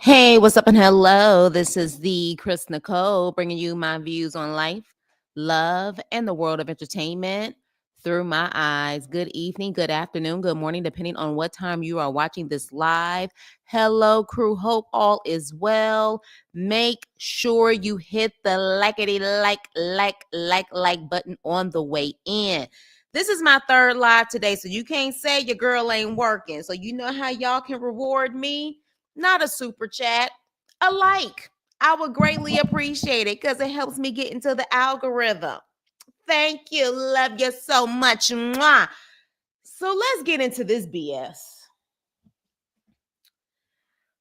Hey, what's up and hello? This is the Chris Nicole bringing you my views on life, love, and the world of entertainment through my eyes. Good evening, good afternoon, good morning, depending on what time you are watching this live. Hello, crew. Hope all is well. Make sure you hit the like button on the way in. This is my third live today, so you can't say your girl ain't working. So you know how y'all can reward me? Not a super chat, a like. I would greatly appreciate it because it helps me get into the algorithm. Thank you. Love you so much. Mwah. So let's get into this BS.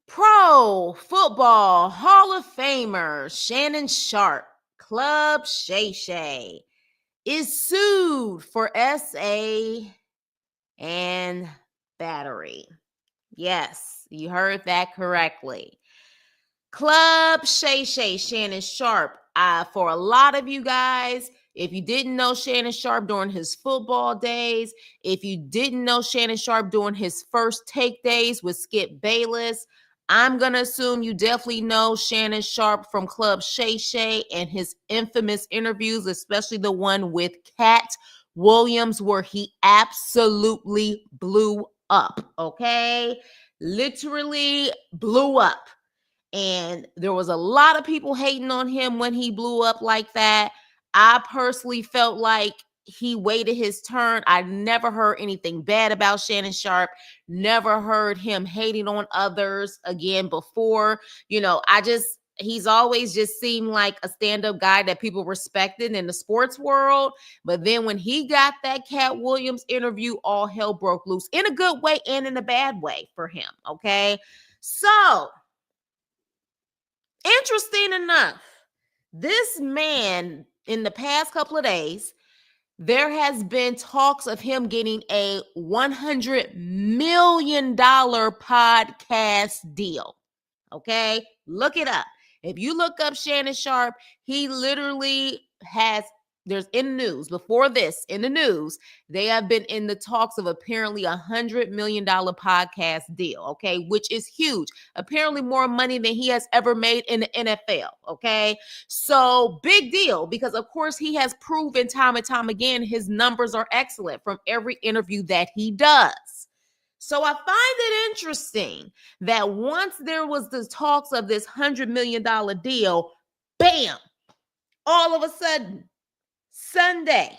Pro Football Hall of Famer Shannon Sharpe, Club Shay Shay, is sued for SA and battery. Yes, you heard that correctly. Club Shay Shay, Shannon Sharpe. For a lot of you guys, if you didn't know Shannon Sharpe during his football days, if you didn't know Shannon Sharpe during his first take days with Skip Bayless, I'm going to assume you definitely know Shannon Sharpe from Club Shay Shay and his infamous interviews, especially the one with Cat Williams, where he absolutely blew up, okay? Literally blew up. And there was a lot of people hating on him when he blew up like that. I personally felt like he waited his turn. I never heard anything bad about Shannon Sharpe. Never heard him hating on others again before. He's always just seemed like a stand-up guy that people respected in the sports world. But then when he got that Cat Williams interview, all hell broke loose in a good way and in a bad way for him. Okay. So interesting enough, this man, in the past couple of days, there has been talks of him getting a $100 million podcast deal. Okay? Look it up. If you look up Shannon Sharpe, he literally has, there's in the news, before this, in the news, they have been in the talks of apparently $100 million podcast deal, okay, which is huge. Apparently more money than he has ever made in the NFL, okay? So big deal, because of course he has proven time and time again his numbers are excellent from every interview that he does. So I find it interesting that once there was the talks of this $100 million deal, bam, all of a sudden, Sunday,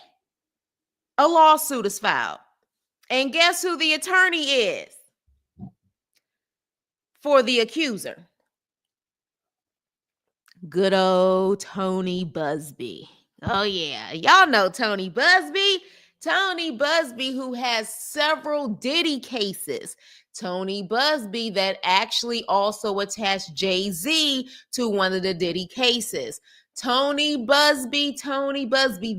a lawsuit is filed. And guess who the attorney is for the accuser? Good old Tony Busby. Oh, yeah. Y'all know Tony Busby. Tony Busby, who has several Diddy cases. Tony Busby that actually also attached Jay-Z to one of the Diddy cases. Tony Busby. Tony Busby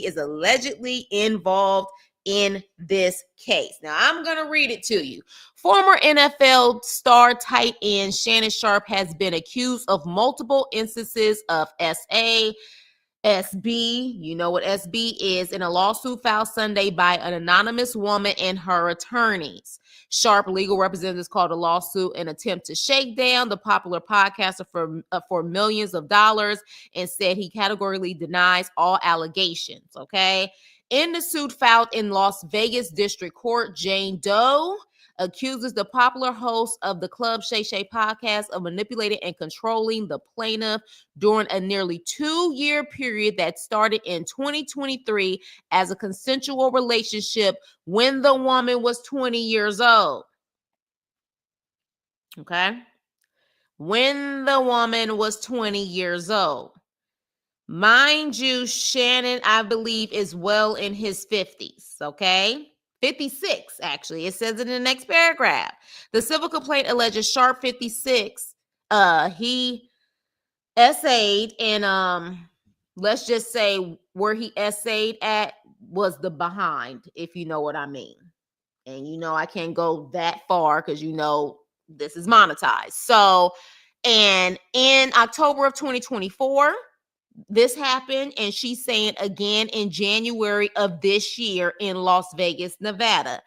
is allegedly involved in this case. Now, I'm going to read it to you. Former NFL star tight end Shannon Sharpe has been accused of multiple instances of SB, you know what SB is, in a lawsuit filed Sunday by an anonymous woman and her attorneys. Sharpe legal representatives called a lawsuit an attempt to shake down the popular podcaster for millions of dollars and said he categorically denies all allegations, okay? In the suit filed in Las Vegas District Court, Jane Doe accuses the popular host of the Club Shay Shay podcast of manipulating and controlling the plaintiff during a nearly 2-year period that started in 2023 as a consensual relationship when the woman was 20 years old. Okay? When the woman was 20 years old. Mind you, Shannon, I believe, is well in his 50s, okay? 56, actually. It says in the next paragraph. The civil complaint alleges Sharpe, 56, he essayed, and let's just say where he essayed at was the behind, if you know what I mean. And you know I can't go that far because you know this is monetized. So, and in October of 2024, this happened, and she's saying again in January of this year in Las Vegas, Nevada,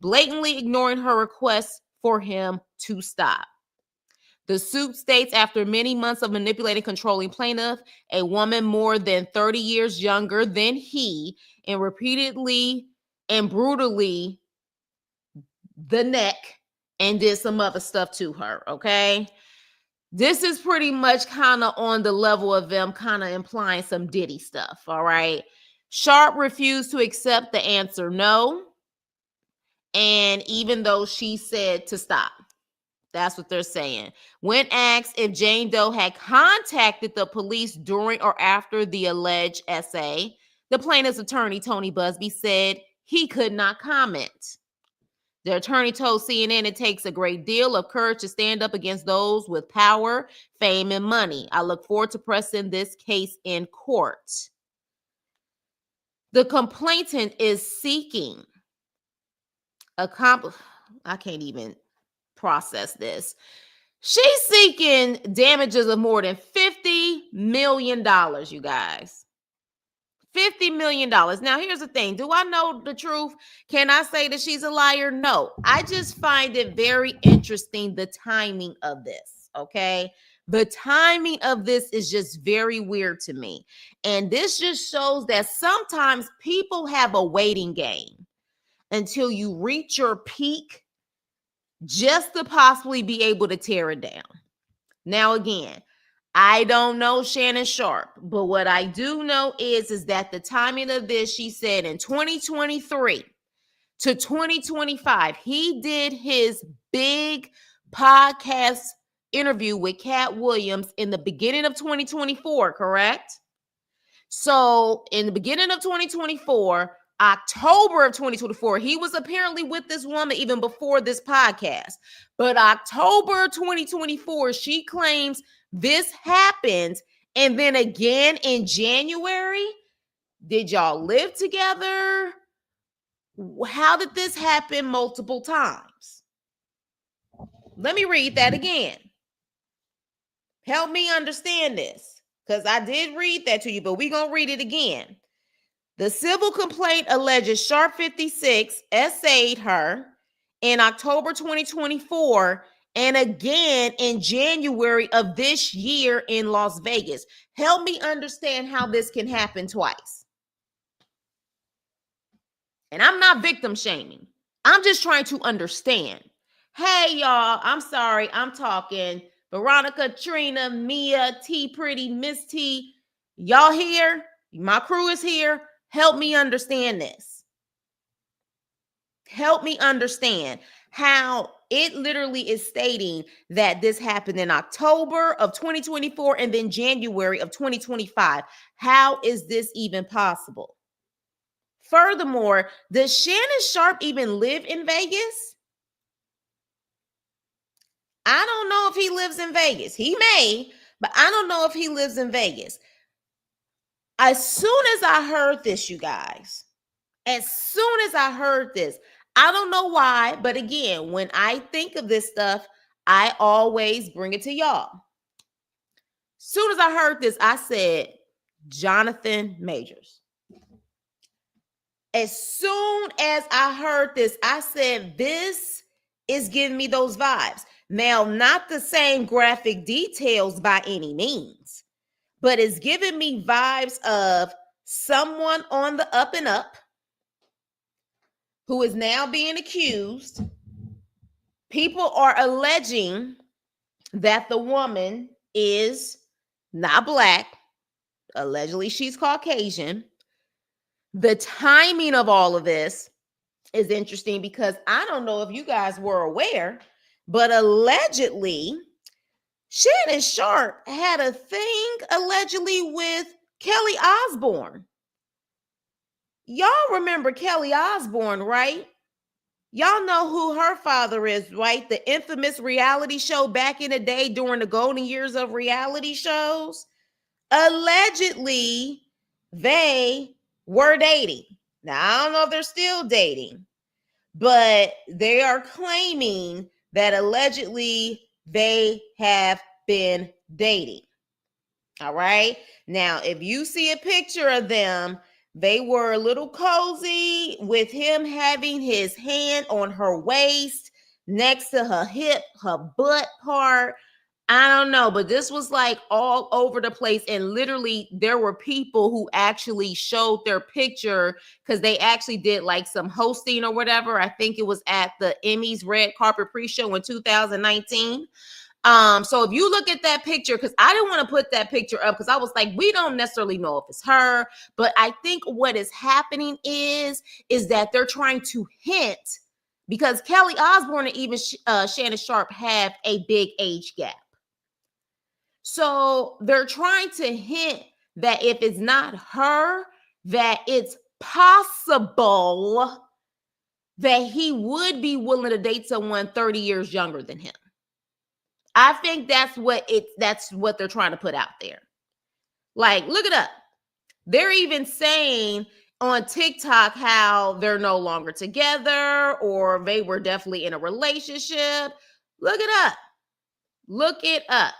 blatantly ignoring her requests for him to stop. The suit states after many months of manipulating, controlling plaintiff, a woman more than 30 years younger than he, and repeatedly and brutally the neck and did some other stuff to her, okay? This is pretty much kind of on the level of them kind of implying some Diddy stuff, all right? Sharpe refused to accept the answer no, and even though she said to stop. That's what they're saying. When asked if Jane Doe had contacted the police during or after the alleged essay, the plaintiff's attorney, Tony Busby, said he could not comment. The attorney told CNN it takes a great deal of courage to stand up against those with power, fame, and money. I look forward to pressing this case in court. The complainant is seeking I can't even process this. She's seeking damages of more than $50 million, you guys. $50 million. Now, here's the thing. Do I know the truth? Can I say that she's a liar? No. I just find it very interesting, the timing of this, okay? The timing of this is just very weird to me. And this just shows that sometimes people have a waiting game until you reach your peak just to possibly be able to tear it down. Now, again, I don't know Shannon Sharpe, but what I do know is that the timing of this, she said in 2023 to 2025, he did his big podcast interview with Cat Williams in the beginning of 2024, correct? So in the beginning of 2024, October of 2024, he was apparently with this woman even before this podcast. But October 2024, she claims this happened. And then again in January, did y'all live together? How did this happen multiple times? Let me read that again. Help me understand this, because I did read that to you, but we're going to read it again. The civil complaint alleges Sharpe 56 essayed her in October 2024 and again in January of this year in Las Vegas. Help me understand how this can happen twice. And I'm not victim shaming. I'm just trying to understand. Hey, y'all, I'm sorry. I'm talking Veronica, Trina, Mia, T Pretty, Miss T. Y'all here? My crew is here. Help me understand this. Help me understand how it literally is stating that this happened in October of 2024 and then January of 2025. How is this even possible? Furthermore, does Shannon Sharpe even live in Vegas? I don't know if he lives in Vegas. He may, but I don't know if he lives in Vegas. As soon as I heard this, you guys, I don't know why, but again, when I think of this stuff, I always bring it to y'all. As soon as I heard this, I said, Jonathan Majors. As soon as I heard this, I said, this is giving me those vibes. Now, not the same graphic details by any means, but it's giving me vibes of someone on the up and up who is now being accused. People are alleging that the woman is not Black. Allegedly, she's Caucasian. The timing of all of this is interesting because I don't know if you guys were aware, but allegedly, Shannon Sharpe had a thing allegedly with Kelly Osbourne. Y'all remember Kelly Osbourne, right? Y'all know who her father is, right? The infamous reality show back in the day during the golden years of reality shows. Allegedly, they were dating. Now, I don't know if they're still dating, but they are claiming that allegedly they have been dating. All right. Now, if you see a picture of them, they were a little cozy with him having his hand on her waist. next to her hip, her butt part. I don't know, but this was like all over the place. And literally, there were people who actually showed their picture because they actually did like some hosting or whatever. I think it was at the Emmys Red Carpet Pre-Show in 2019. So if you look at that picture, because I didn't want to put that picture up because I was like, we don't necessarily know if it's her, but I think what is happening is that they're trying to hint, because Kelly Osbourne and even Shannon Sharpe have a big age gap. So they're trying to hint that if it's not her, that it's possible that he would be willing to date someone 30 years younger than him. I think that's what they're trying to put out there. Like, look it up. They're even saying on TikTok how they're no longer together or they were definitely in a relationship. Look it up. Look it up.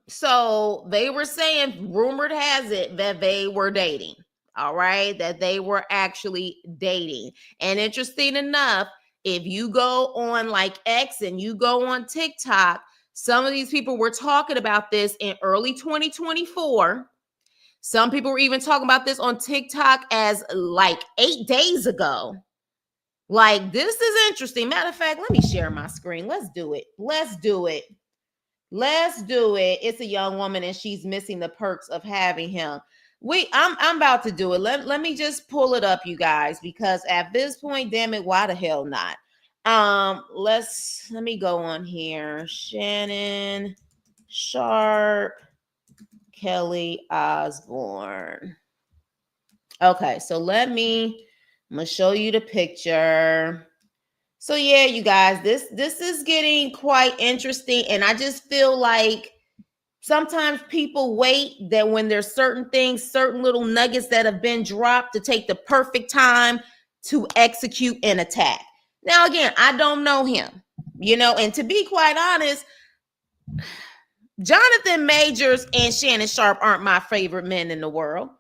So they were saying, rumored has it that they were dating. All right, that they were actually dating. And interesting enough, if you go on like X and you go on TikTok, some of these people were talking about this in early 2024. Some people were even talking about this on TikTok as like 8 days ago. Like, this is interesting. Matter of fact, let me share my screen. Let's do it. Let's do it. Let's do it. It's a young woman and she's missing the perks of having him. I'm about to do it. Let me just pull it up, you guys, because at this point, damn it, why the hell not? Let me go on here. Shannon Sharpe, Kelly Osbourne. Okay, so I'm gonna show you the picture. So yeah, you guys, this is getting quite interesting, and I just feel like sometimes people wait that when there's certain things, certain little nuggets that have been dropped to take the perfect time to execute an attack. Now, again, I don't know him, and to be quite honest, Jonathan Majors and Shannon Sharpe aren't my favorite men in the world.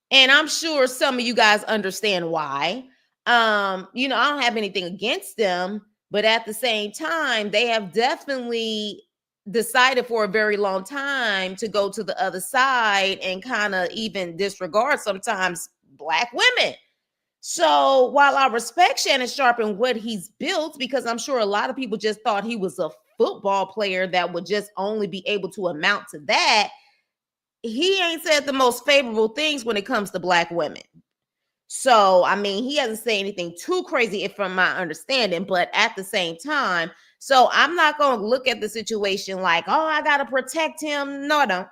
And I'm sure some of you guys understand why. I don't have anything against them, but at the same time, they have definitely decided for a very long time to go to the other side and kind of even disregard sometimes Black women. So while I respect Shannon Sharpe and what he's built, because I'm sure a lot of people just thought he was a football player that would just only be able to amount to that, he ain't said the most favorable things when it comes to Black women. So, I mean, he hasn't said anything too crazy from my understanding, but at the same time, so I'm not going to look at the situation like, oh, I got to protect him. No, I don't.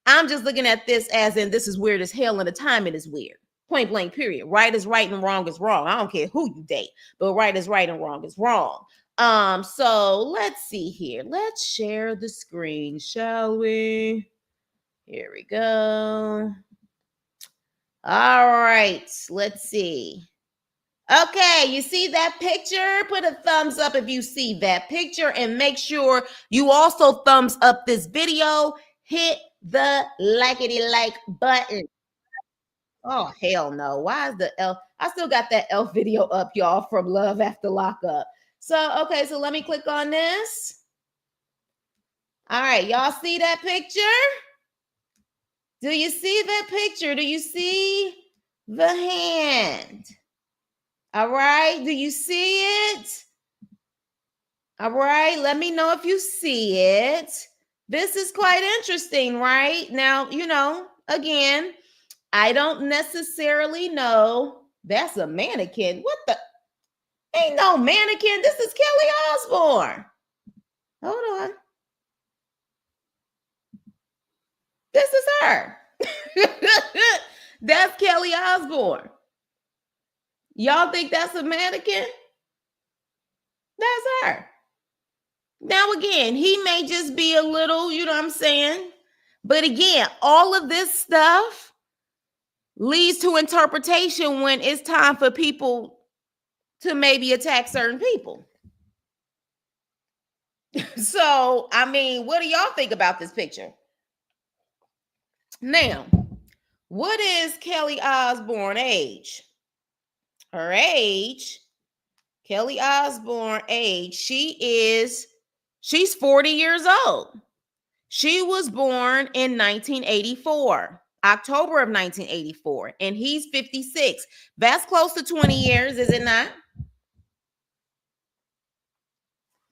I'm just looking at this as in this is weird as hell and the timing is weird. Point blank, period. Right is right and wrong is wrong. I don't care who you date, but right is right and wrong is wrong. So let's see here. Let's share the screen, shall we? Here we go. All right, let's see. Okay, you see that picture? Put a thumbs up if you see that picture, and make sure you also thumbs up this video. Hit the likety-like button. Oh, hell no. Why is the elf? I still got that elf video up, y'all, from Love After Lockup. So, okay, so let me click on this. All right, y'all see that picture? Do you see that picture? Do you see the hand? All right. Do you see it? All right. Let me know if you see it. This is quite interesting, right? Now, again, I don't necessarily know. That's a mannequin. What the? Ain't no mannequin. This is Kelly Osbourne. Hold on. This is her. That's Kelly Osbourne. Y'all think that's a mannequin? That's her. Now, again, he may just be a little, you know what I'm saying? But again, all of this stuff leads to interpretation when it's time for people to maybe attack certain people. So, I mean, what do y'all think about this picture? Now, what is Kelly Osbourne's age? Her age Kelly Osbourne age, she's 40 years old. She was born in 1984, October of 1984, and he's 56. That's close to 20 years, is it not?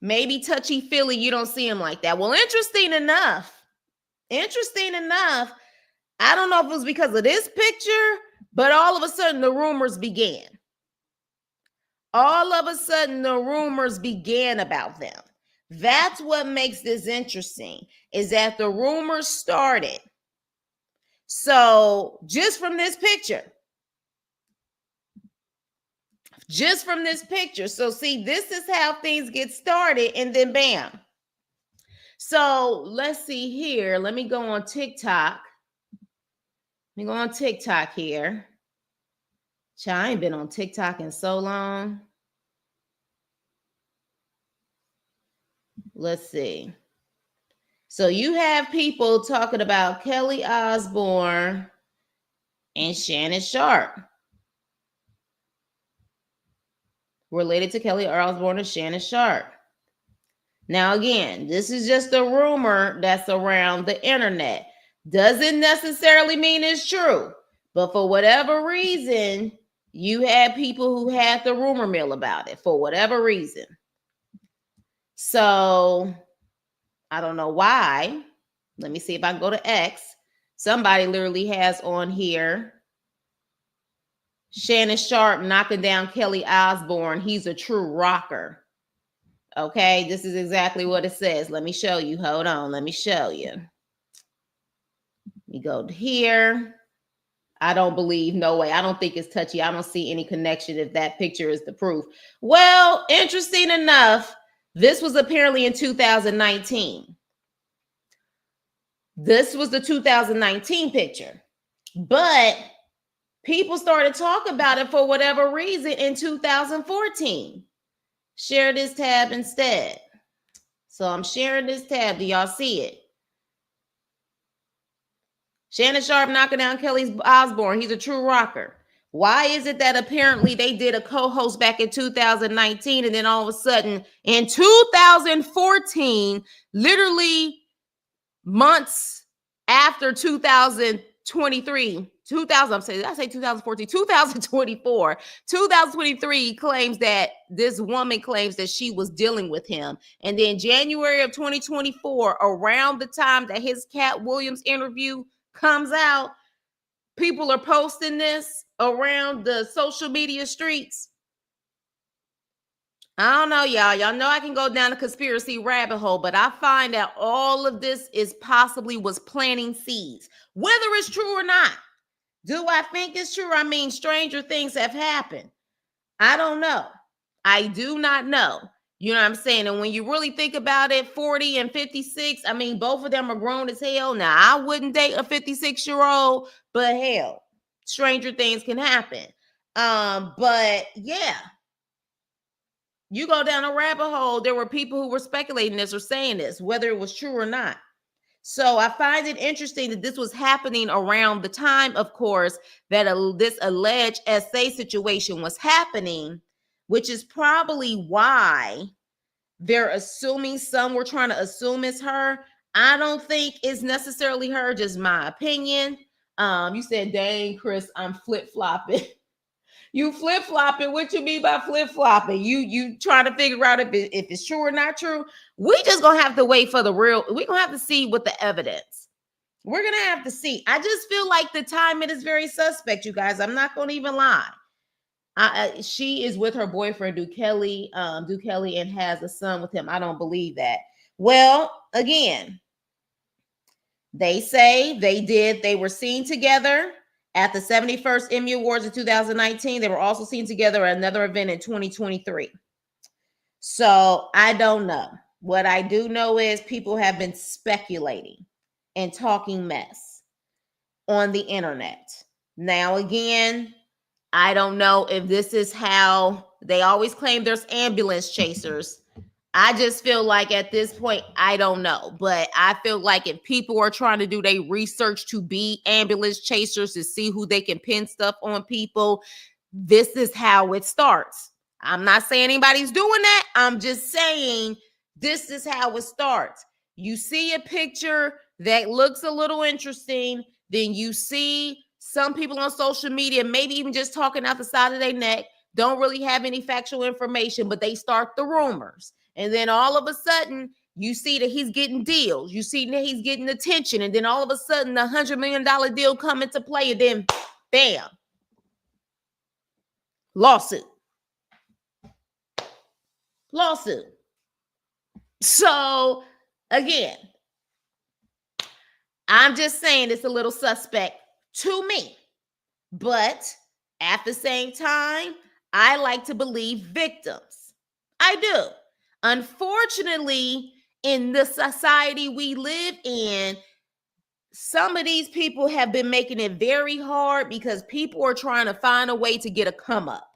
Maybe touchy-feely, you don't see him like that. Well, interesting enough, I don't know if it was because of this picture, but all of a sudden the rumors began. All of a sudden the rumors began about them. That's what makes this interesting, is that the rumors started. So just from this picture. So see, this is how things get started, and then bam. So let's see here. Let me go on TikTok. Here. I ain't been on TikTok in so long. Let's see. So you have people talking about Kelly Osbourne and Shannon Sharpe. Related to Kelly Osbourne and Shannon Sharpe. Now, again, this is just a rumor that's around the internet. Doesn't necessarily mean it's true. But for whatever reason, you had people who had the rumor mill about it for whatever reason. So I don't know why. Let me see if I can go to X. Somebody literally has on here Shannon Sharpe knocking down Kelly Osbourne. He's a true rocker. Okay, this is exactly what it says. Let me show you. Hold on. Let me show you. Let me go here. I don't believe, no way. I don't think it's touchy. I don't see any connection if that picture is the proof. Well, interesting enough, this was apparently in 2019. This was the 2019 picture. But people started talking about it for whatever reason in 2014. Share this tab instead. So I'm sharing this tab. Do y'all see it? Shannon Sharpe knocking down Kelly Osbourne. He's a true rocker. Why is it that apparently they did a co-host back in 2019 and then all of a sudden in 2014, literally months after 2023, 2023 claims that this woman claims that she was dealing with him. And then January of 2024, around the time that his Cat Williams interview comes out, people are posting this around the social media streets. I don't know, y'all. Y'all know I can go down a conspiracy rabbit hole, but I find that all of this is possibly was planting seeds, whether it's true or not. Do I think it's true? I mean, stranger things have happened. I don't know. I do not know. You know what I'm saying? And when you really think about it, 40 and 56, I mean, both of them are grown as hell. Now, I wouldn't date a 56-year-old, but hell, stranger things can happen. But yeah, you go down a rabbit hole. There were people who were speculating this or saying this, whether it was true or not. So I find it interesting that this was happening around the time, of course, that this alleged SA situation was happening, which is probably why they're assuming, some were trying to assume it's her. I don't think it's necessarily her, just my opinion. You said, dang, Chris, I'm flip-flopping. You flip-flopping. What you mean by flip-flopping? You trying to figure out if it's true or not true. We just gonna have to wait for the real. We're gonna have to see what the evidence. We're gonna have to see. I just feel like the timing is very suspect, you guys. I'm not gonna even lie. She is with her boyfriend, Duke Kelly, and has a son with him. I don't believe that. Well, again, they say they were seen together at the 71st Emmy Awards in 2019. They were also seen together at another event in 2023. So I don't know. What I do know is people have been speculating and talking mess on the internet. Now, again, I don't know if this is how they always claim there's ambulance chasers. I just feel like at this point, I don't know. But I feel like if people are trying to do their research to be ambulance chasers to see who they can pin stuff on people, this is how it starts. I'm not saying anybody's doing that. I'm just saying this is how it starts. You see a picture that looks a little interesting, then you see some people on social media, maybe even just talking out the side of their neck, don't really have any factual information, but they start the rumors. And then all of a sudden, you see that he's getting deals. You see that he's getting attention. And then all of a sudden, the $100 million deal come into play. And then, bam, lawsuit. So, again, I'm just saying it's a little suspect to me. But at the same time, I like to believe victims. I do. Unfortunately, in the society we live in, some of these people have been making it very hard because people are trying to find a way to get a come up.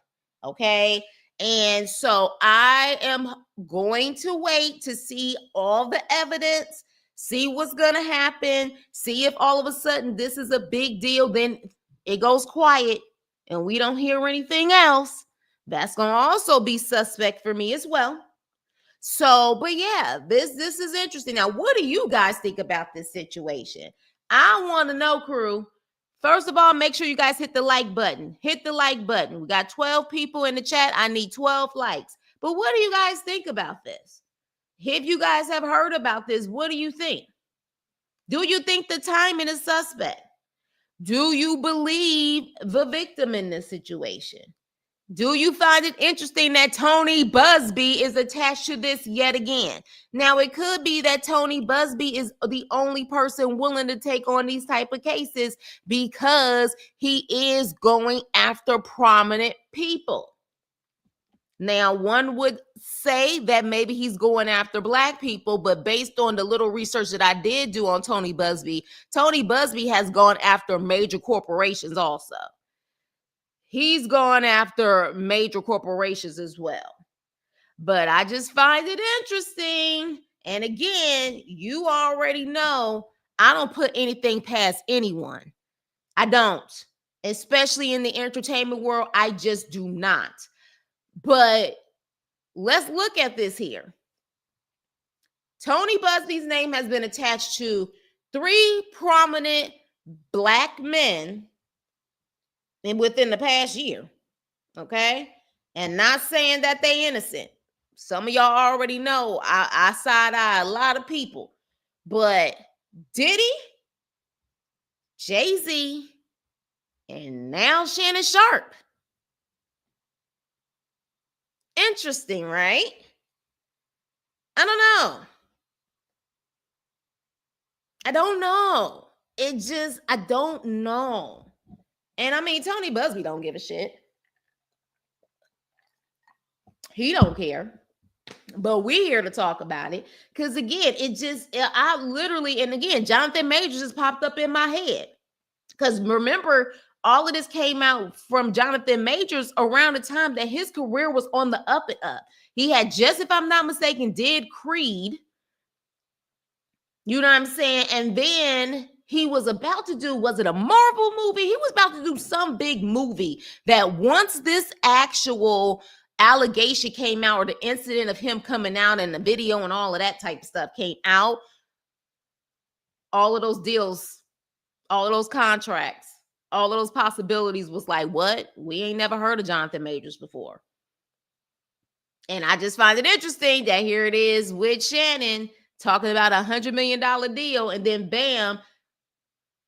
Okay. And so I am going to wait to see all the evidence, see what's going to happen, see if all of a sudden this is a big deal, then it goes quiet and we don't hear anything else. That's going to also be suspect for me as well. So, but yeah, this is interesting. Now, what do you guys think about this situation? I want to know, crew. First of all, make sure you guys hit the like button. Hit the like button. We got 12 people in the chat. I need 12 likes. But what do you guys think about this? If you guys have heard about this, what do you think? Do you think the timing is suspect? Do you believe the victim in this situation? Do you find it interesting that Tony Busby is attached to this yet again? Now, it could be that Tony Busby is the only person willing to take on these type of cases because he is going after prominent people. Now, one would say that maybe he's going after Black people, but based on the little research that I did do on Tony Busby has gone after major corporations also. He's gone after major corporations as well. But I just find it interesting. And again, you already know I don't put anything past anyone. I don't. Especially in the entertainment world, I just do not. But let's look at this here. Tony Busby's name has been attached to 3 prominent Black men within the past year, okay? And not saying that they innocent. Some of y'all already know I side-eye a lot of people. But Diddy, Jay-Z, and now Shannon Sharpe. Interesting, right? I don't know. I don't know. And I mean, Tony Busby don't give a shit. He don't care. But we're here to talk about it. Because again, I literally, and again, Jonathan Majors just popped up in my head. Because remember, all of this came out from Jonathan Majors around the time that his career was on the up and up. He had just, if I'm not mistaken, did Creed. You know what I'm saying? And then he was about to do, was it a Marvel movie? He was about to do some big movie that once this actual allegation came out, or the incident of him coming out and the video and all of that type of stuff came out, all of those deals, all of those contracts, all of those possibilities was like, what? We ain't never heard of Jonathan Majors before. And I just find it interesting that here it is with Shannon talking about $100 million deal, and then bam,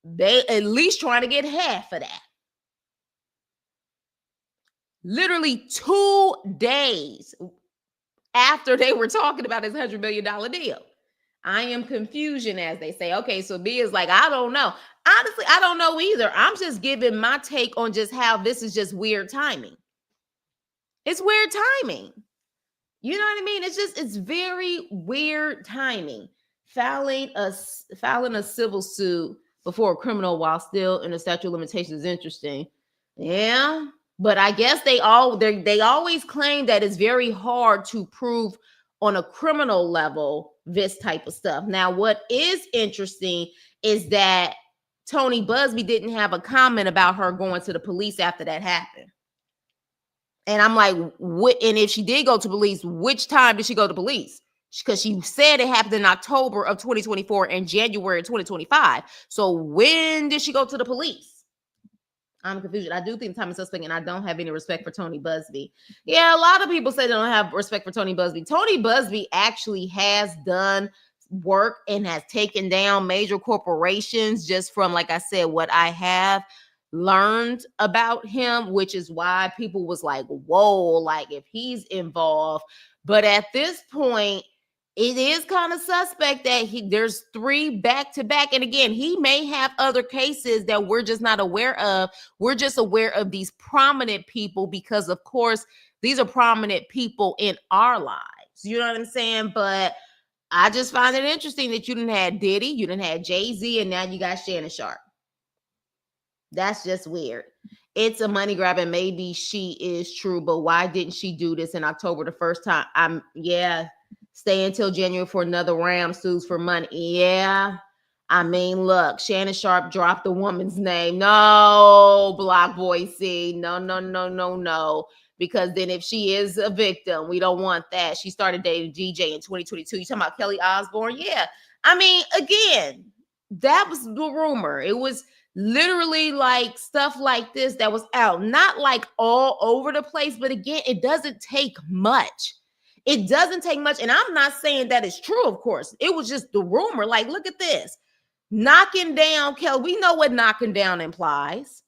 they at least trying to get half of that. Literally 2 days after they were talking about his $100 million deal. I am confusion, as they say. Okay, so B is like, I don't know. Honestly, I don't know either. I'm just giving my take on just how this is just weird timing. It's weird timing. You know what I mean? It's very weird timing. Filing a civil suit before a criminal while still in the statute of limitations is interesting. Yeah, but I guess they always claim that it's very hard to prove on a criminal level this type of stuff. Now, what is interesting is that Tony Busby didn't have a comment about her going to the police after that happened. And I'm like, what? And if she did go to police, which time did she go to police? Because she said it happened in October of 2024 and January of 2025. So when did she go to the police? I'm confused. I do think time is suspect, and I don't have any respect for Tony Busby. Yeah, a lot of people say they don't have respect for Tony Busby. Tony Busby actually has done work and has taken down major corporations just from, like I said, what I have learned about him, which is why people was like, whoa, like if he's involved. But at this point, it is kind of suspect that there's 3 back to back. And again, he may have other cases that we're just not aware of. We're just aware of these prominent people because, of course, these are prominent people in our lives. You know what I'm saying? But I just find it interesting that you didn't have Diddy, you didn't have Jay-Z, and now you got Shannon Sharpe. That's just weird. It's a money grab, and maybe she is true, but why didn't she do this in October the first time? Stay until January for another round, sues for money. Yeah. I mean, look, Shannon Sharpe dropped the woman's name. No, Block Boy C. No, no, no, no, no. Because then if she is a victim, we don't want that. She started dating DJ in 2022. You talking about Kelly Osbourne? Yeah. I mean, again, that was the rumor. It was literally like stuff like this that was out, not like all over the place, but again, it doesn't take much. It doesn't take much. And I'm not saying that it's true, of course. It was just the rumor. Like, look at this. Knocking down Kelly. We know what knocking down implies.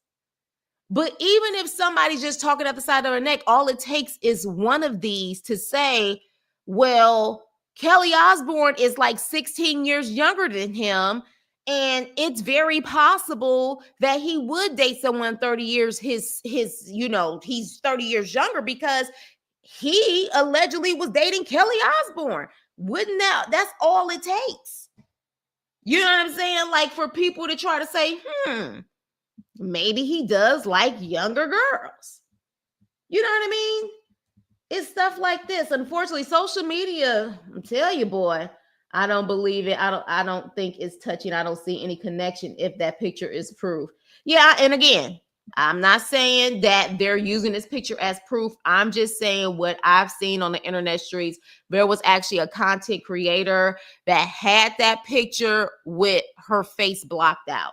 But even if somebody's just talking at the side of their neck, all it takes is one of these to say, well, Kelly Osbourne is like 16 years younger than him. And it's very possible that he would date someone 30 years he's 30 years younger because he allegedly was dating Kelly Osbourne. That's all it takes. You know what I'm saying? Like for people to try to say, maybe he does like younger girls. You know what I mean? It's stuff like this. Unfortunately, social media, I tell you, boy, I don't believe it. I don't think it's touching. I don't see any connection if that picture is proof. Yeah, and again, I'm not saying that they're using this picture as proof. I'm just saying what I've seen on the internet streets. There was actually a content creator that had that picture with her face blocked out.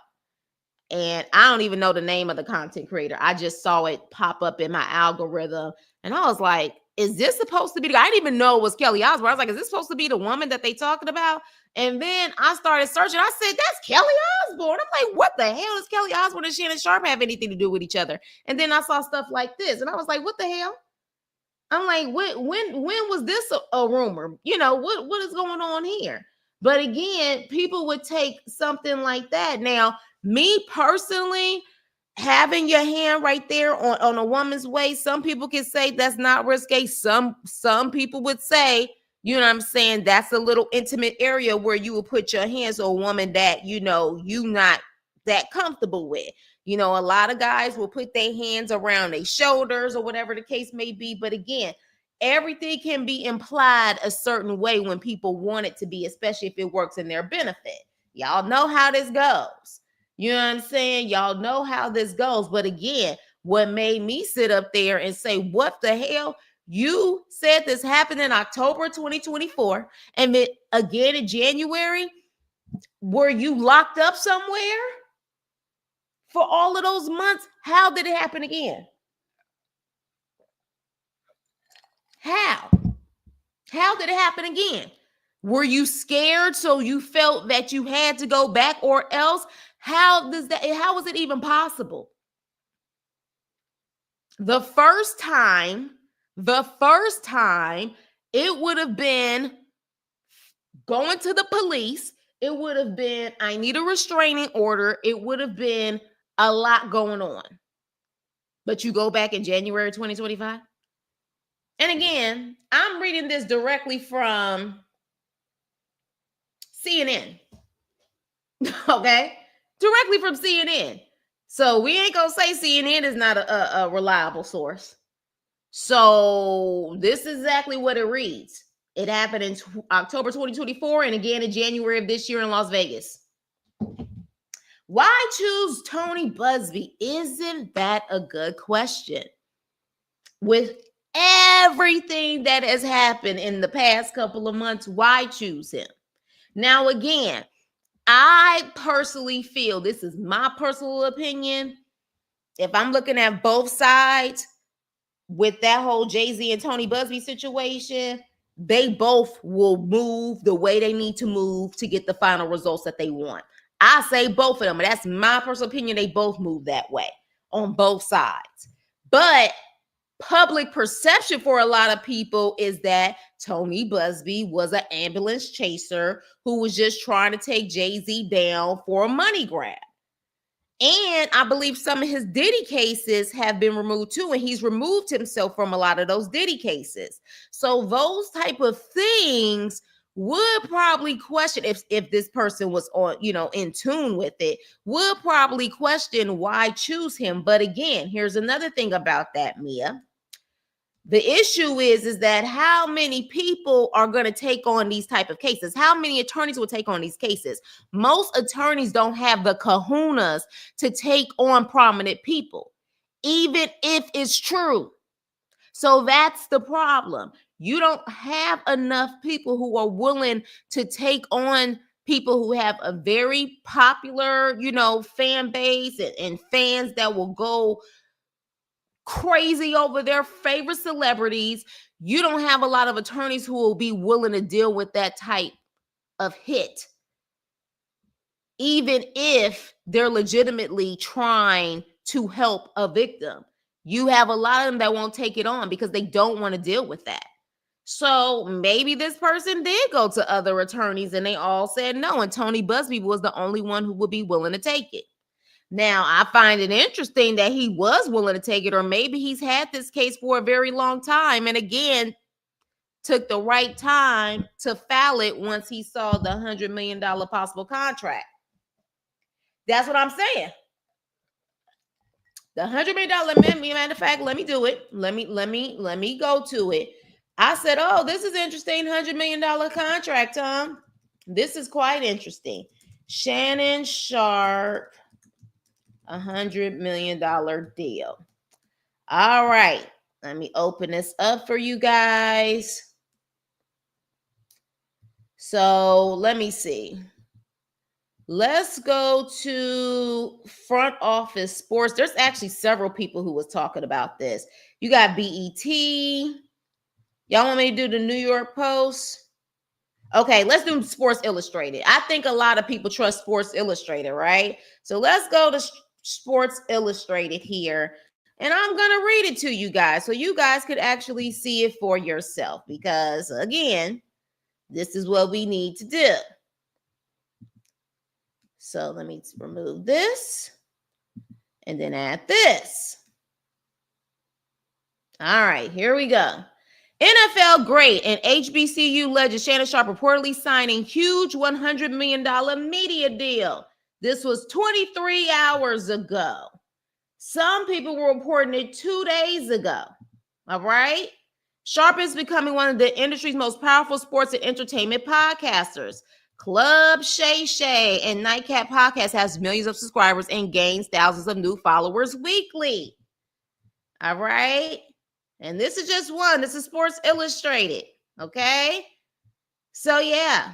And I don't even know the name of the content creator. I just saw it pop up in my algorithm. And I was like, is this supposed to be? I didn't even know it was Kelly Osbourne. I was like, is this supposed to be the woman that they talking about? And then I started searching. I said, that's Kelly Osbourne. I'm like, what the hell does Kelly Osbourne and Shannon Sharpe have anything to do with each other? And then I saw stuff like this. And I was like, what the hell? I'm like, when was this a rumor? You know, what is going on here? But again, people would take something like that. Now, me personally, having your hand right there on a woman's waist, some people can say that's not risque. Some people would say, you know what I'm saying, that's a little intimate area where you would put your hands on a woman that, you know, you not that comfortable with. You know, a lot of guys will put their hands around their shoulders or whatever the case may be. But again, everything can be implied a certain way when people want it to be, especially if it works in their benefit. Y'all know how this goes. You know what I'm saying? Y'all know how this goes. But again, what made me sit up there and say, what the hell? You said this happened in October 2024. And then again in January, were you locked up somewhere for all of those months? How did it happen again? How did it happen again? Were you scared so you felt that you had to go back, or else how is it even possible? The first time it would have been going to the police. It would have been, I need a restraining order. It would have been a lot going on. But you go back in January 2025. And again, I'm reading this directly from CNN. Okay? Directly from CNN. So we ain't gonna say CNN is not a reliable source. So this is exactly what it reads. It happened in October 2024 and again in January of this year in Las Vegas. Why choose Tony Busby? Isn't that a good question? with everything that has happened in the past couple of months, why choose him? Now, again, I personally feel, this is my personal opinion, if I'm looking at both sides with that whole Jay-Z and Tony Busby situation, they both will move the way they need to move to get the final results that they want. I say both of them, and that's my personal opinion. They both move that way on both sides. But public perception for a lot of people is that Tony Busby was an ambulance chaser who was just trying to take Jay-Z down for a money grab. And I believe some of his Diddy cases have been removed too, and he's removed himself from a lot of those Diddy cases. So those type of things would probably question, if this person was on, in tune with it, would probably question why choose him. But again, here's another thing about that, Mia. The issue is that how many people are going to take on these type of cases? How many attorneys will take on these cases? Most attorneys don't have the kahunas to take on prominent people, even if it's true. So that's the problem. You don't have enough people who are willing to take on people who have a very popular, fan base and fans that will go crazy over their favorite celebrities. You don't have a lot of attorneys who will be willing to deal with that type of hit, even if they're legitimately trying to help a victim. You have a lot of them that won't take it on because they don't want to deal with that. So maybe this person did go to other attorneys and they all said no, and Tony Busby was the only one who would be willing to take it. Now, I find it interesting that he was willing to take it, or maybe he's had this case for a very long time and again took the right time to file it once he saw the $100 million possible contract. That's what I'm saying. The $100 million, matter of fact, let me do it. Let me go to it. I said, oh, this is interesting. $100 million contract, Tom. This is quite interesting. Shannon Sharpe, $100 million deal. All right. Let me open this up for you guys. So let me see. Let's go to Front Office Sports. There's actually several people who was talking about this. You got BET. Y'all want me to do the New York Post? Okay, let's do Sports Illustrated. I think a lot of people trust Sports Illustrated, right? So let's go to Sports Illustrated here. And I'm going to read it to you guys so you guys could actually see it for yourself. Because, again, this is what we need to do. So let me remove this and then add this. All right, here we go. NFL great and HBCU legend Shannon Sharpe reportedly signing huge $100 million media deal. This was 23 hours ago. Some people were reporting it 2 days ago. All right. Sharpe is becoming one of the industry's most powerful sports and entertainment podcasters. Club Shay Shay and Nightcap Podcast has millions of subscribers and gains thousands of new followers weekly. All right. And this is just one. This is Sports Illustrated. Okay. So, yeah.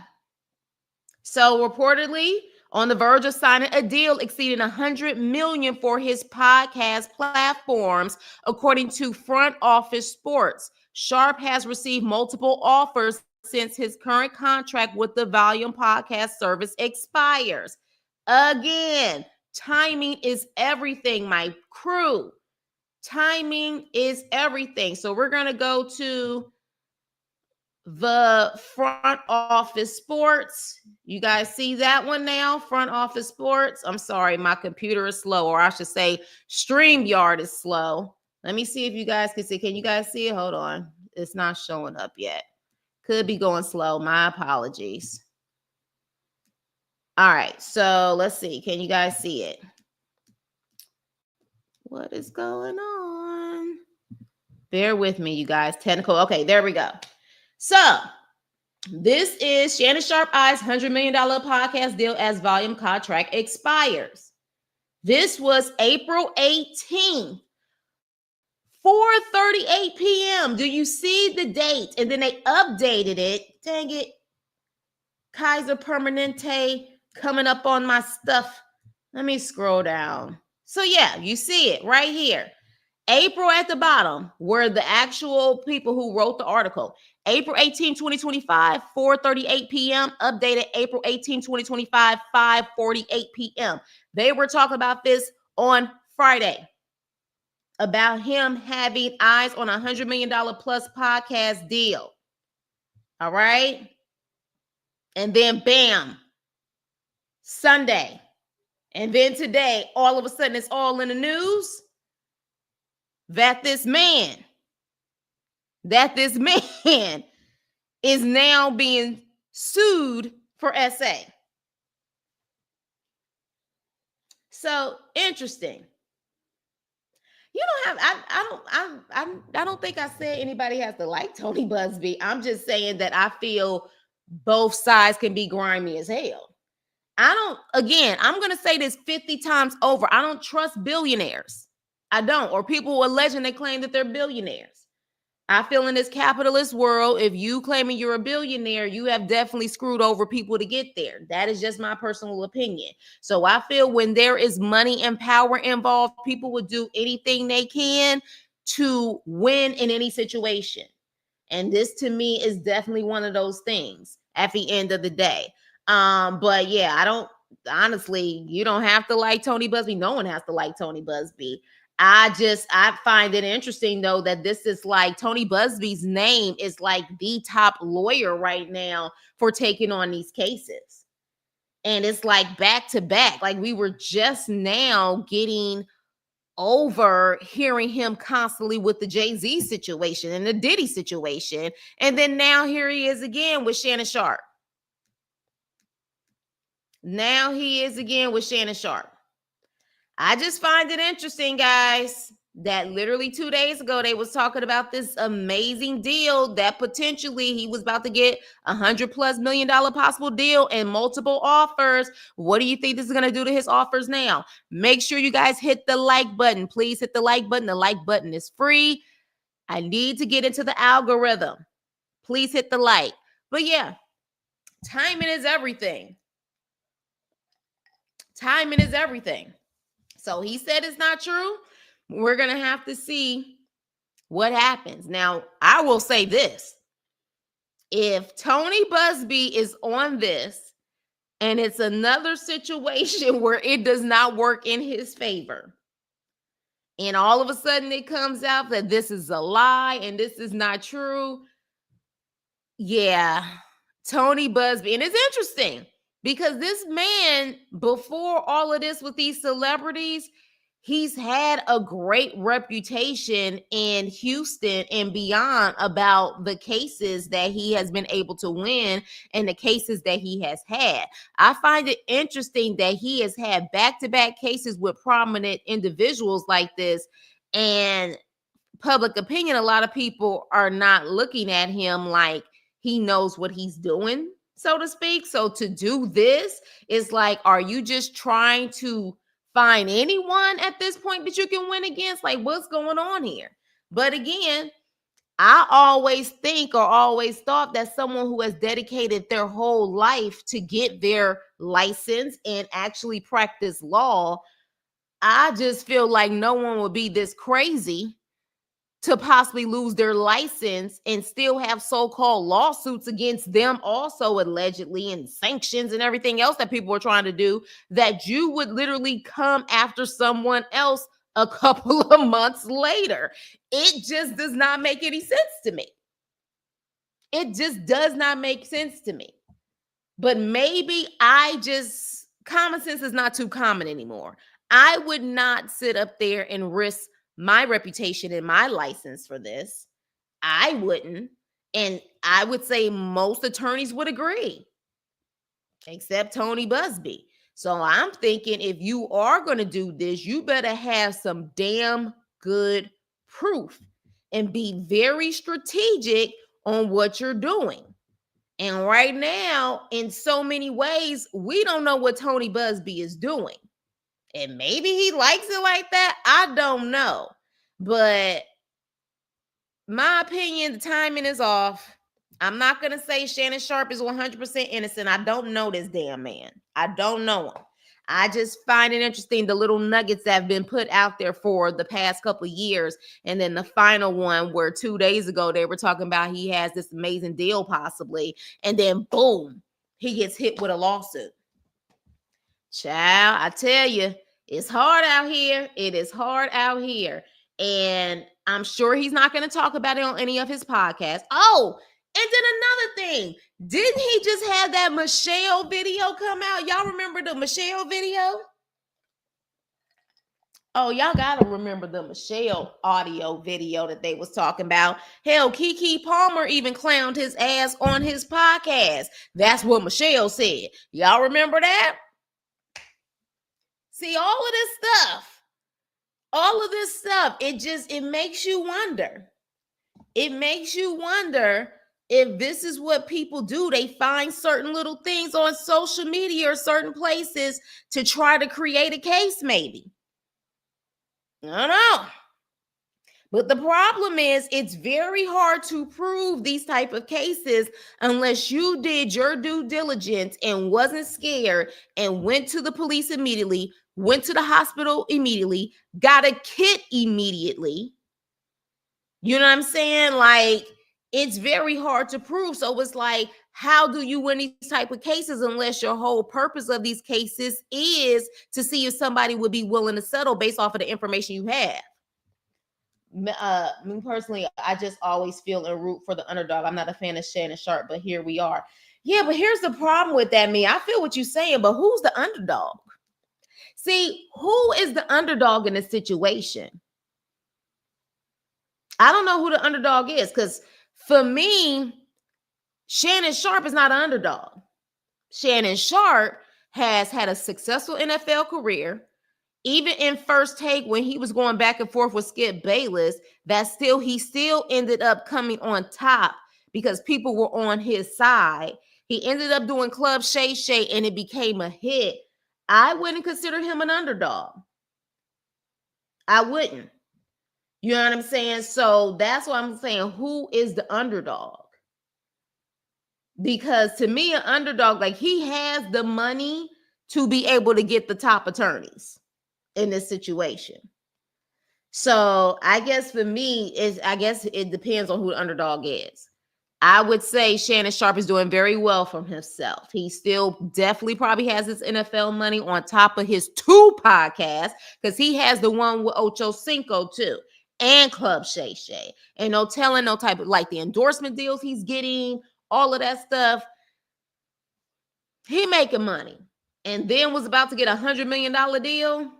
So, reportedly, on the verge of signing a deal exceeding $100 million for his podcast platforms, according to Front Office Sports. Sharpe has received multiple offers since his current contract with the Volume podcast service expires. Again, timing is everything, my crew. Timing is everything. So we're going to go to the Front Office Sports. You guys see that one now? Front Office Sports. I'm sorry, my computer is slow, or I should say StreamYard is slow. Let me see if you guys can see. Can you guys see it? Hold on. It's not showing up yet. Could be going slow. My apologies. All right. So let's see. Can you guys see it? What is going on? Bear with me, you guys. Technical. Okay, there we go. So this is Shannon Sharpe eyes $100 million podcast deal as Volume contract expires. This was April 18th. 4:38 p.m. Do you see the date? And then they updated it. Dang it. Kaiser Permanente coming up on my stuff. Let me scroll down. So yeah, you see it right here. April at the bottom were the actual people who wrote the article. April 18, 2025, 4:38 p.m. Updated April 18, 2025, 5:48 p.m. They were talking about this on Friday, about him having eyes on $100 million plus podcast deal. All right. And then bam, Sunday. And then today, all of a sudden, it's all in the news that this man is now being sued for SA. So interesting. You don't have, I don't think I said anybody has to like Tony Busby. I'm just saying that I feel both sides can be grimy as hell. I'm going to say this 50 times over. I don't trust billionaires. I don't. Or people who allegedly claim that they're billionaires. I feel in this capitalist world, if you claiming you're a billionaire, you have definitely screwed over people to get there. That is just my personal opinion. So I feel when there is money and power involved, people would do anything they can to win in any situation. And this to me is definitely one of those things at the end of the day. But yeah, honestly, you don't have to like Tony Busby. No one has to like Tony Busby. I find it interesting though that this is like Tony Busby's name is like the top lawyer right now for taking on these cases. And it's like back to back. Like we were just now getting over hearing him constantly with the Jay-Z situation and the Diddy situation. And then now here he is again with Shannon Sharpe. I just find it interesting, guys, that literally 2 days ago, they was talking about this amazing deal that potentially he was about to get $100+ million possible deal and multiple offers. What do you think this is going to do to his offers now? Make sure you guys hit the like button. Please hit the like button. The like button is free. I need to get into the algorithm. Please hit the like. But yeah, timing is everything. So he said it's not true. We're going to have to see what happens. Now, I will say this. If Tony Busby is on this and it's another situation where it does not work in his favor, and all of a sudden it comes out that this is a lie and this is not true, yeah, Tony Busby. And it's interesting because this man, before all of this with these celebrities, he's had a great reputation in Houston and beyond about the cases that he has been able to win and the cases that he has had. I find it interesting that he has had back-to-back cases with prominent individuals like this, and public opinion, a lot of people are not looking at him like he knows what he's doing, so to speak. So to do this is like, are you just trying to find anyone at this point that you can win against? Like, what's going on here? But again, I always think or always thought that someone who has dedicated their whole life to get their license and actually practice law, I just feel like no one would be this crazy to possibly lose their license and still have so-called lawsuits against them also allegedly, and sanctions and everything else that people are trying to do, that you would literally come after someone else a couple of months later. It just does not make any sense to me. It just does not make sense to me. But maybe common sense is not too common anymore. I would not sit up there and risk my reputation and my license for this. I wouldn't. And I would say most attorneys would agree, except Tony Busby. So I'm thinking if you are going to do this, you better have some damn good proof and be very strategic on what you're doing. And right now, in so many ways, we don't know what Tony Busby is doing. And maybe he likes it like that. I don't know. But My opinion, the timing is off. I'm not going to say Shannon Sharpe is 100% innocent. I don't know this damn man. I don't know him. I just find it interesting the little nuggets that have been put out there for the past couple of years. And then the final one where 2 days ago they were talking about he has this amazing deal possibly. And then boom, he gets hit with a lawsuit. Child, I tell you, it's hard out here. It is hard out here. And I'm sure he's not going to talk about it on any of his podcasts. Oh, and then another thing. Didn't he just have that Michelle video come out? Y'all remember the Michelle video? Oh, y'all gotta remember the Michelle audio video that they was talking about. Hell, Keke Palmer even clowned his ass on his podcast. That's what Michelle said. Y'all remember that? See, all of this stuff, it makes you wonder. It makes you wonder if this is what people do. They find certain little things on social media or certain places to try to create a case, maybe. I don't know. But the problem is it's very hard to prove these type of cases unless you did your due diligence and wasn't scared and went to the police immediately, went to the hospital immediately, got a kit immediately. You know what I'm saying? Like, it's very hard to prove. So it's like, how do you win these type of cases unless your whole purpose of these cases is to see if somebody would be willing to settle based off of the information you have? Me personally, I just always feel and root for the underdog. I'm not a fan of Shannon Sharpe, but here we are. Yeah, but here's the problem with that, me. I feel what you're saying, but who's the underdog? See, who is the underdog in this situation? I don't know who the underdog is, because for me, Shannon Sharpe is not an underdog. Shannon Sharpe has had a successful NFL career. Even in First Take, when he was going back and forth with Skip Bayless, he still ended up coming on top because people were on his side. He ended up doing Club Shay Shay and it became a hit. I wouldn't consider him an underdog. I wouldn't. You know what I'm saying? So that's why I'm saying, who is the underdog? Because to me, an underdog, like, he has the money to be able to get the top attorneys in this situation. So I guess for me, it depends on who the underdog is. I would say Shannon Sharpe is doing very well for himself. He still definitely probably has his NFL money on top of his 2 podcasts, because he has the one with Ocho Cinco too, and Club Shay Shay. And no telling, no type of, like, the endorsement deals he's getting, all of that stuff. He making money. And then was about to get $100 million deal.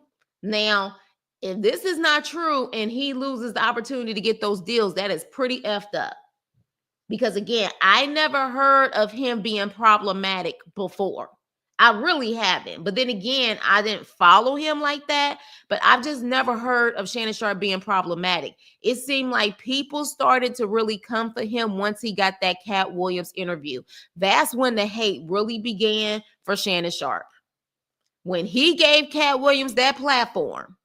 Now, if this is not true and he loses the opportunity to get those deals, that is pretty effed up. Because again, I never heard of him being problematic before. I really haven't. But then again, I didn't follow him like that. But I've just never heard of Shannon Sharpe being problematic. It seemed like people started to really come for him once he got that Cat Williams interview. That's when the hate really began for Shannon Sharpe. When he gave Cat Williams that platform,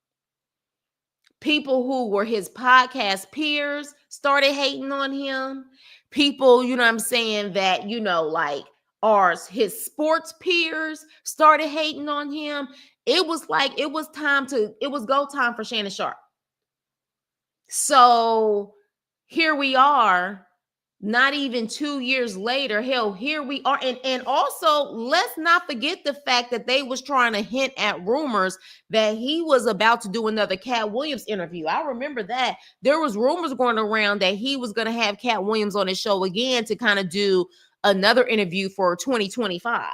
people who were his podcast peers started hating on him. People, you know what I'm saying, that, you know, like, are his sports peers started hating on him. It was like, it was go time for Shannon Sharpe. So here we are, not even 2 years later. Hell, here we are. And also, let's not forget the fact that they was trying to hint at rumors that he was about to do another Cat Williams interview. I remember that. There was rumors going around that he was going to have Cat Williams on his show again to kind of do another interview for 2025.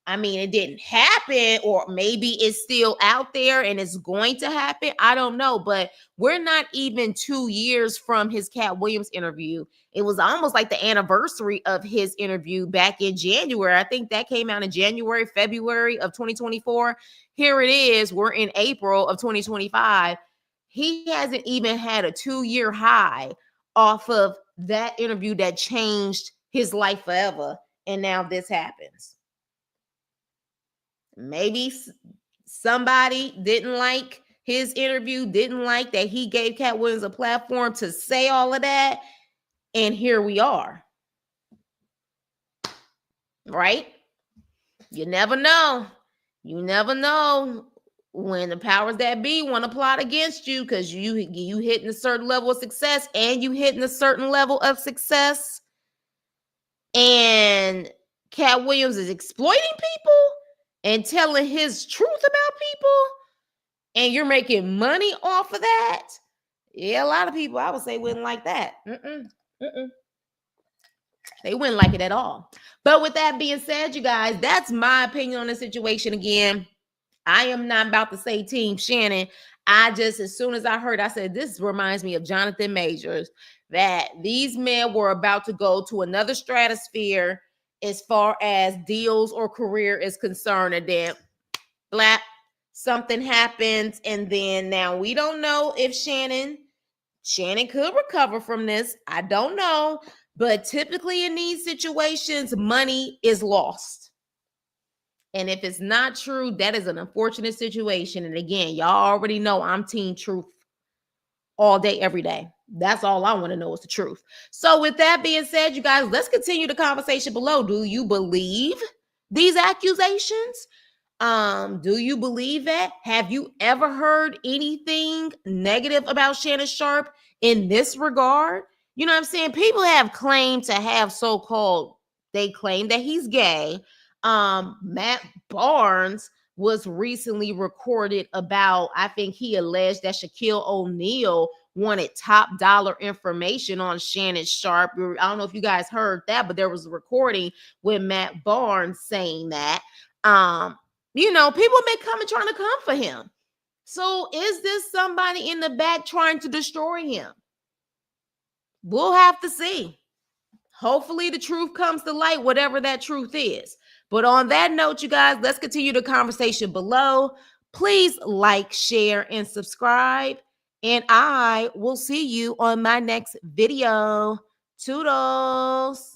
I mean, it didn't happen, or maybe it's still out there and it's going to happen. I don't know, but we're not even 2 years from his Cat Williams interview. It was almost like the anniversary of his interview back in January. I think that came out in January, February of 2024. Here it is. We're in April of 2025. He hasn't even had a 2-year high off of that interview that changed his life forever. And now this happens. Maybe somebody didn't like his interview, didn't like that he gave Cat Williams a platform to say all of that. And here we are. Right? You never know. You never know when the powers that be want to plot against you, because you hitting a certain level of success, and you hitting a certain level of success, and Cat Williams is exploiting people and telling his truth about people, and you're making money off of that. Yeah, a lot of people, I would say, wouldn't like that. They wouldn't like it at all. But with that being said, you guys, that's my opinion on the situation. Again, I am not about to say Team Shannon. I just, as soon as I heard, I said, this reminds me of Jonathan Majors, that these men were about to go to another stratosphere as far as deals or career is concerned. And then, blap, something happens. And then now we don't know if Shannon could recover from this. I don't know. But typically in these situations, money is lost. And if it's not true, that is an unfortunate situation. And again, y'all already know I'm Team Truth all day, every day. That's all I want to know is the truth. So with that being said, you guys, let's continue the conversation below. Do you believe these accusations? Do you believe that? Have you ever heard anything negative about Shannon Sharpe in this regard? You know what I'm saying? People have claimed to have they claim that he's gay. Matt Barnes was recently recorded about, I think he alleged that Shaquille O'Neal wanted top dollar information on Shannon Sharpe. I don't know if you guys heard that, but there was a recording with Matt Barnes saying that. You know, people may come and trying to come for him. So is this somebody in the back trying to destroy him? We'll have to see. Hopefully the truth comes to light, whatever that truth is. But on that note, you guys, let's continue the conversation below. Please like, share, and subscribe. And I will see you on my next video. Toodles.